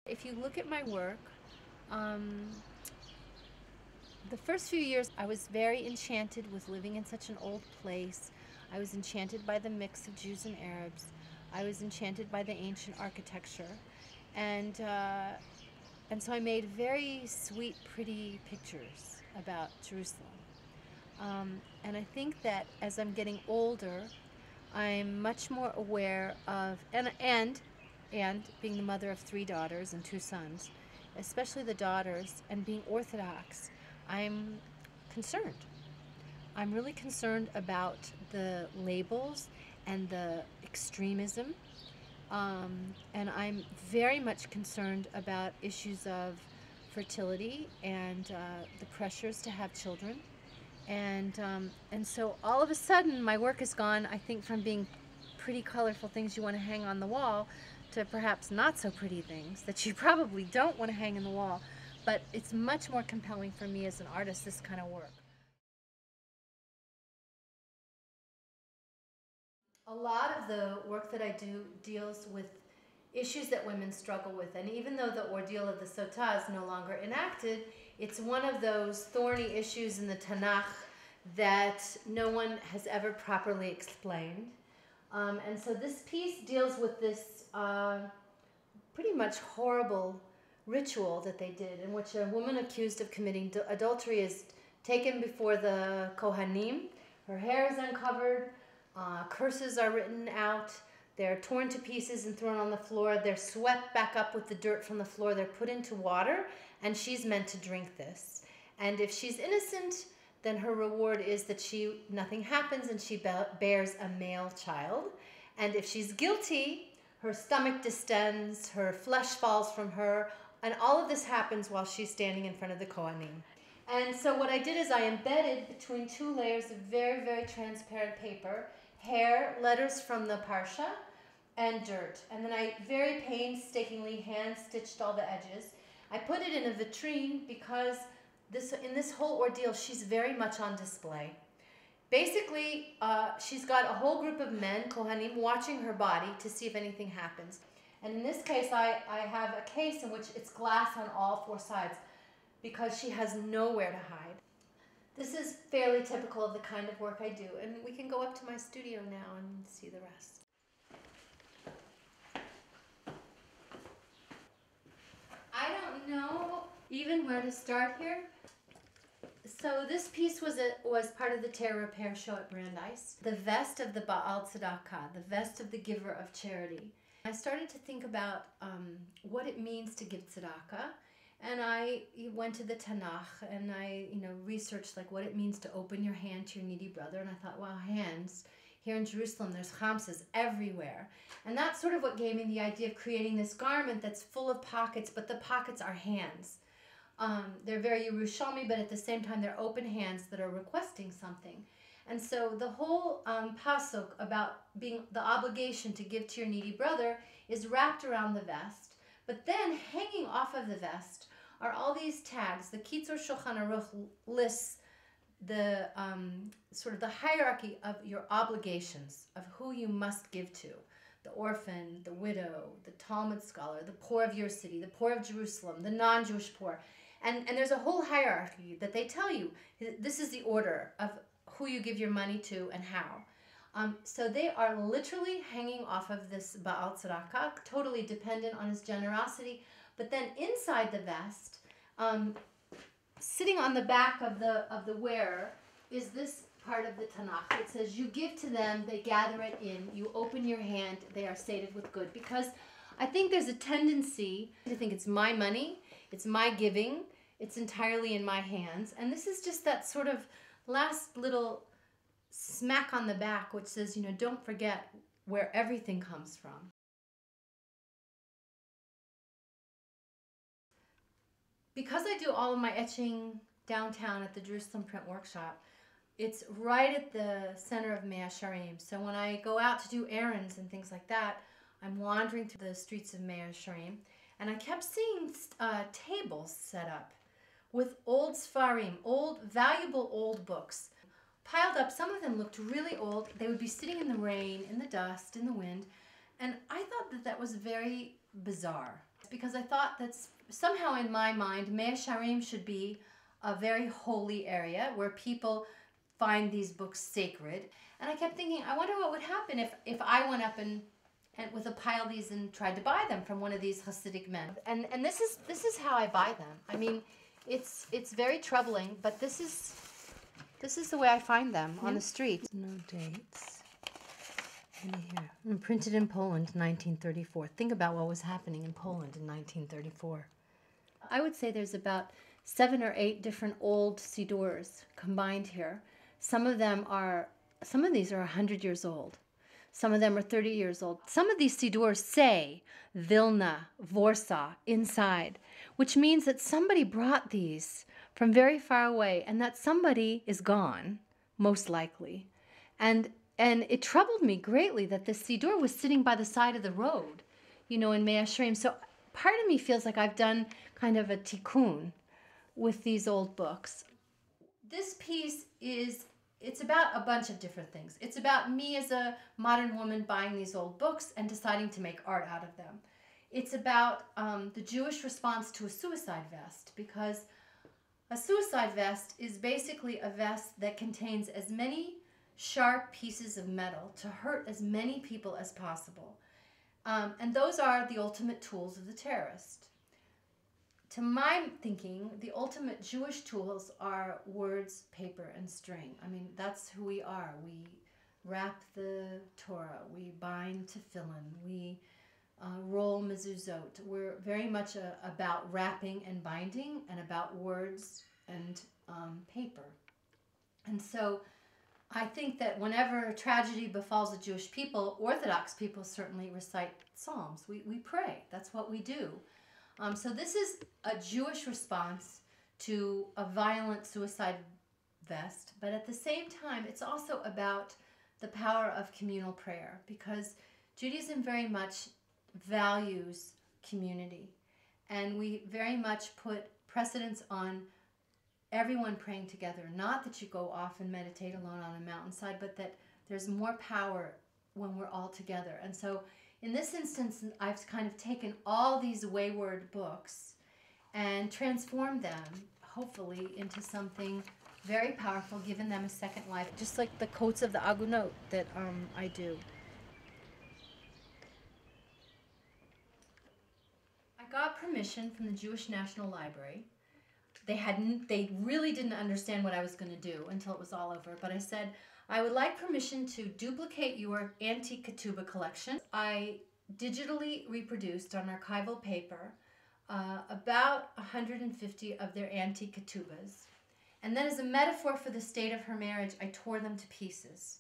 If you look at my work, the first few years I was very enchanted with living in such an old place. I was enchanted by the mix of Jews and Arabs. I was enchanted by the ancient architecture. And, uh, and so I made very sweet, pretty pictures about Jerusalem. And I think that as I'm getting older, I'm much more aware of, and being the mother of 3 daughters and 2 sons, especially the daughters, and being Orthodox, I'm concerned. I'm really concerned about the labels and the extremism. And I'm very much concerned about issues of fertility and the pressures to have children. And so all of a sudden, my work has gone, I think, from being pretty colorful things you want to hang on the wall to perhaps not so pretty things that you probably don't want to hang on the wall. But it's much more compelling for me as an artist, this kind of work. A lot of the work that I do deals with issues that women struggle with. And even though the ordeal of the Sotah is no longer enacted, it's one of those thorny issues in the Tanakh that no one has ever properly explained. And so this piece deals with this pretty much horrible ritual that they did, in which a woman accused of committing adultery is taken before the Kohanim. Her hair is uncovered, curses are written out, they're torn to pieces and thrown on the floor, they're swept back up with the dirt from the floor, they're put into water, and she's meant to drink this. And if she's innocent, then her reward is that nothing happens and she bears a male child. And if she's guilty, her stomach distends, her flesh falls from her, and all of this happens while she's standing in front of the Kohanim. And so what I did is I embedded between 2 layers of very, very transparent paper, hair, letters from the Parsha, and dirt. And then I very painstakingly hand-stitched all the edges. I put it in a vitrine because in this whole ordeal, she's very much on display. Basically, she's got a whole group of men, Kohanim, watching her body to see if anything happens. And in this case, I have a case in which it's glass on all 4 sides because she has nowhere to hide. This is fairly typical of the kind of work I do, and we can go up to my studio now and see the rest. I don't know even where to start here. So this piece was part of the Tear Repair show at Brandeis. The vest of the Baal Tzedakah, the vest of the giver of charity. I started to think about what it means to give tzedakah, and I went to the Tanakh and I researched like what it means to open your hand to your needy brother, and I thought, wow, hands. Here in Jerusalem, there's chamsas everywhere. And that's sort of what gave me the idea of creating this garment that's full of pockets, but the pockets are hands. They're very Yerushalmi, but at the same time, they're open hands that are requesting something. And so the whole pasuk about being the obligation to give to your needy brother is wrapped around the vest. But then hanging off of the vest are all these tags. The Kitzur Shulchan Aruch lists the sort of the hierarchy of your obligations, of who you must give to. The orphan, the widow, the Talmud scholar, the poor of your city, the poor of Jerusalem, the non-Jewish poor. And there's a whole hierarchy that they tell you. This is the order of who you give your money to and how. So they are literally hanging off of this Baal Tzedakah, totally dependent on his generosity. But then inside the vest, sitting on the back of the wearer, is this part of the Tanakh. It says, you give to them, they gather it in. You open your hand, they are sated with good. Because I think there's a tendency to think it's my money, it's my giving, it's entirely in my hands. And this is just that sort of last little smack on the back, which says, don't forget where everything comes from. Because I do all of my etching downtown at the Jerusalem Print Workshop, it's right at the center of Mea Shearim. So when I go out to do errands and things like that, I'm wandering through the streets of Mea Shearim, and I kept seeing tables set up with old Sfarim, valuable old books, piled up. Some of them looked really old. They would be sitting in the rain, in the dust, in the wind, and I thought that was very bizarre. because I thought that somehow in my mind, Mea Sharim should be a very holy area where people find these books sacred. And I kept thinking, I wonder what would happen if I went up and with a pile of these and tried to buy them from one of these Hasidic men. And this is how I buy them. I mean, it's very troubling, but this is the way I find them on the street. No dates. Here. Printed in Poland, 1934. Think about what was happening in Poland in 1934. I would say there's about 7 or 8 different old sidurs combined here. Some of these are 100 years old. Some of them are 30 years old. Some of these sidurs say Vilna, Warsaw inside, which means that somebody brought these from very far away and that somebody is gone, most likely. And it troubled me greatly that this sidur was sitting by the side of the road, in Mea Sharim. So part of me feels like I've done kind of a tikkun with these old books. This piece it's about a bunch of different things. It's about me as a modern woman buying these old books and deciding to make art out of them. It's about the Jewish response to a suicide vest, because a suicide vest is basically a vest that contains as many sharp pieces of metal to hurt as many people as possible. And those are the ultimate tools of the terrorist. To my thinking, the ultimate Jewish tools are words, paper, and string. I mean, that's who we are. We wrap the Torah, we bind tefillin, we roll mezuzot. We're very much about wrapping and binding, and about words and paper. And so I think that whenever tragedy befalls the Jewish people, Orthodox people certainly recite Psalms. We pray. That's what we do. So this is a Jewish response to a violent suicide vest, but at the same time, it's also about the power of communal prayer, because Judaism very much values community, and we very much put precedence on everyone praying together. Not that you go off and meditate alone on a mountainside, but that there's more power when we're all together. And so in this instance, I've kind of taken all these wayward books and transformed them, hopefully, into something very powerful, given them a second life, just like the coats of the Agunot that I do. I got permission from the Jewish National Library. They really didn't understand what I was going to do until it was all over, but I said, I would like permission to duplicate your antique ketubah collection. I digitally reproduced on archival paper about 150 of their antique ketubahs. And then as a metaphor for the state of her marriage, I tore them to pieces.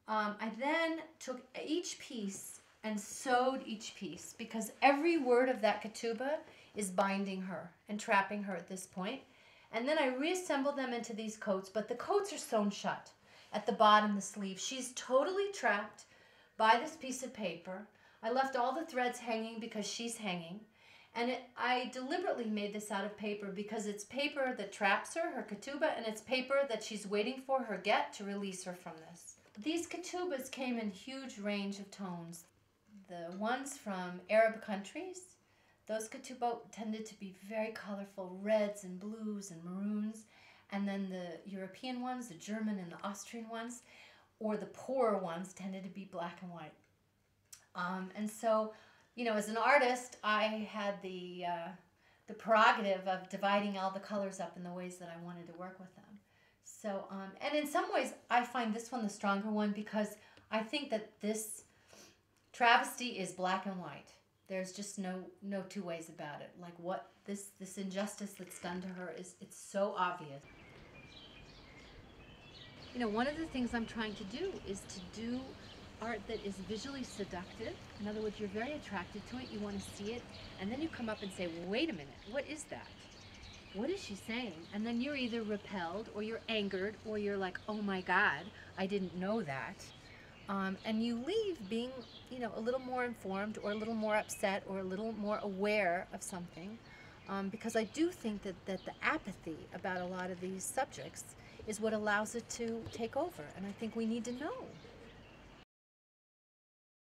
I then took each piece and sewed each piece, because every word of that ketubah is binding her and trapping her at this point. And then I reassembled them into these coats, but the coats are sewn shut. At the bottom, the sleeve. She's totally trapped by this piece of paper. I left all the threads hanging because she's hanging. And I deliberately made this out of paper because it's paper that traps her ketubah, and it's paper that she's waiting for her get to release her from this. These ketubahs came in huge range of tones. The ones from Arab countries, those ketubah tended to be very colorful, reds and blues and maroons. And then the European ones, the German and the Austrian ones, or the poorer ones, tended to be black and white. And so, as an artist, I had the prerogative of dividing all the colors up in the ways that I wanted to work with them. So, and in some ways, I find this one the stronger one, because I think that this travesty is black and white. There's just no two ways about it. Like what this injustice that's done to her it's so obvious. One of the things I'm trying to do is to do art that is visually seductive. In other words, you're very attracted to it, you want to see it, and then you come up and say, wait a minute, what is that? What is she saying? And then you're either repelled, or you're angered, or you're like, oh my God, I didn't know that. And you leave being, a little more informed, or a little more upset, or a little more aware of something. Because I do think that the apathy about a lot of these subjects is what allows it to take over. And I think we need to know.